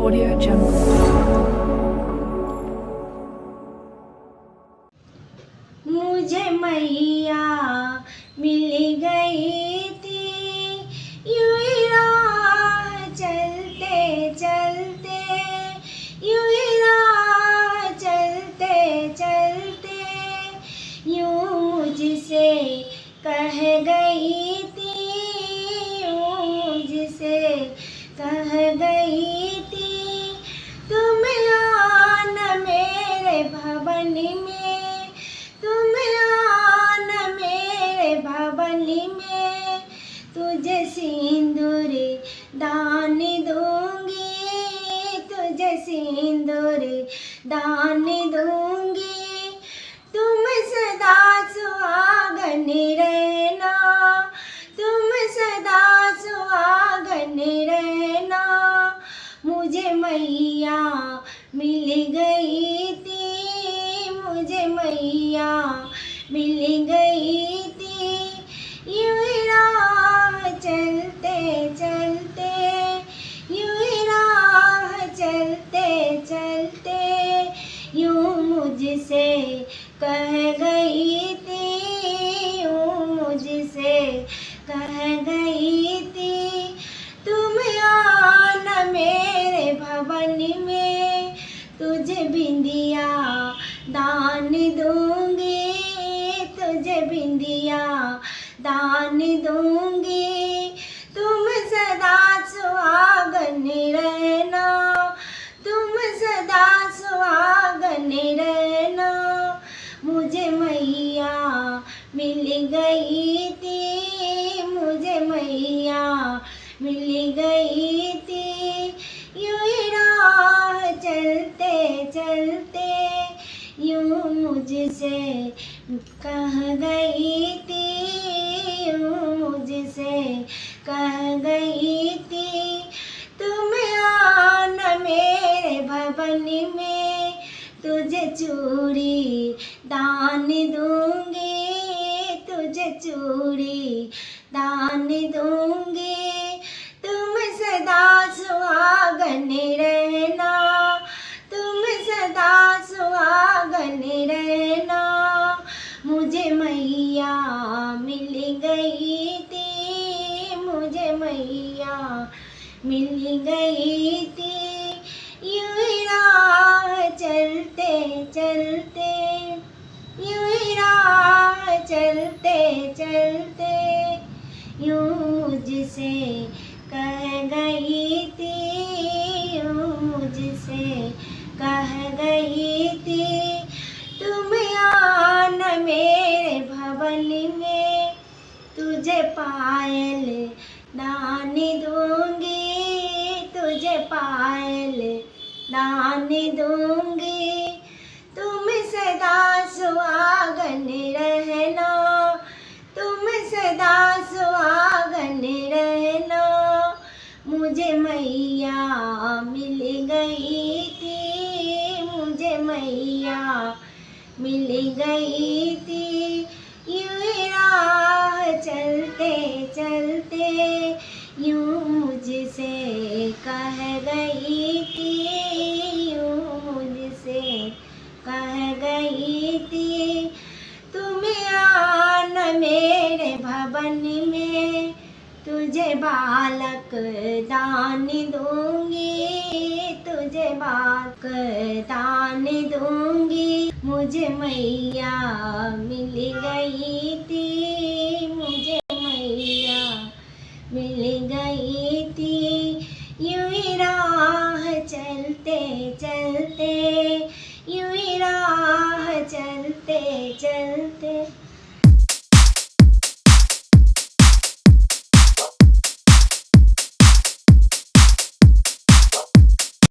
Audio Jungle. मुझे मैया मिल गई थी यूं ही राह चलते चलते, यूं ही राह चलते चलते, यूं मुझसे कह गई थी, यूं मुझसे कह गई थी, तुम आना मेरे भवन में, तुम आना मेरे भवन में, तुझे सिंदूर दान दूंगी, तुझे सिंदूर दान दूंगी, तुम सदा सुहागन रहना, तुम सदा सुहागन रहना। मुझे मैया मिल गई थी, मुझे मैया मिल गई थी, यूं ही राह चलते चलते, यूं ही राह चलते चलते, यूं मुझसे कह गई थी, यूं मुझसे कह गई थी, तुम आना मेरे भवन में, तुझे बिंदिया दान दूंगी, तुझे बिंदिया दान दूंगी, तुम सदा सुहागन रहना, तुम सदा सुहागन रहना। मुझे मैया मिल गई थी, मुझे मैया मिल गई थी, यूं ही राह चलते चलते, यूं मुझसे कह गई थी, यूं मुझसे कह गई थी, तुम आना मेरे भवन में, तुझे चूड़ी दान दूंगी, तुझे चूड़ी दान दूंगी, तुम सदा सुहागन रहना, तुम सदा सुहागन रहना। मुझे मैया मिल गई थी, मुझे मैया मिल गई थी, यूं ही राह चलते चलते, यूं ही राह चलते चलते, यूं मुझसे कह गई थी, यूं मुझसे कह गई थी, तुम आना मेरे भवन में, तुझे पायल दान दूंगी, तुझे पायल दान दूंगी, तुम सदा सुहागन रहना, तुम सदा सुहागन रहना। मुझे मैया मिल गई थी, मुझे मैया मिल गई थी, यूं ही राह चलते चलते, यूं मुझसे कह गई थी, यूं मुझसे कह गई थी, तुम आना मेरे भवन में, तुझे बालक दान दूंगी, तुझे बालक दान दूंगी, मुझे मैया मिल गई थी, मुझे मैया मिल गई थी, यूं ही राह चलते चलते,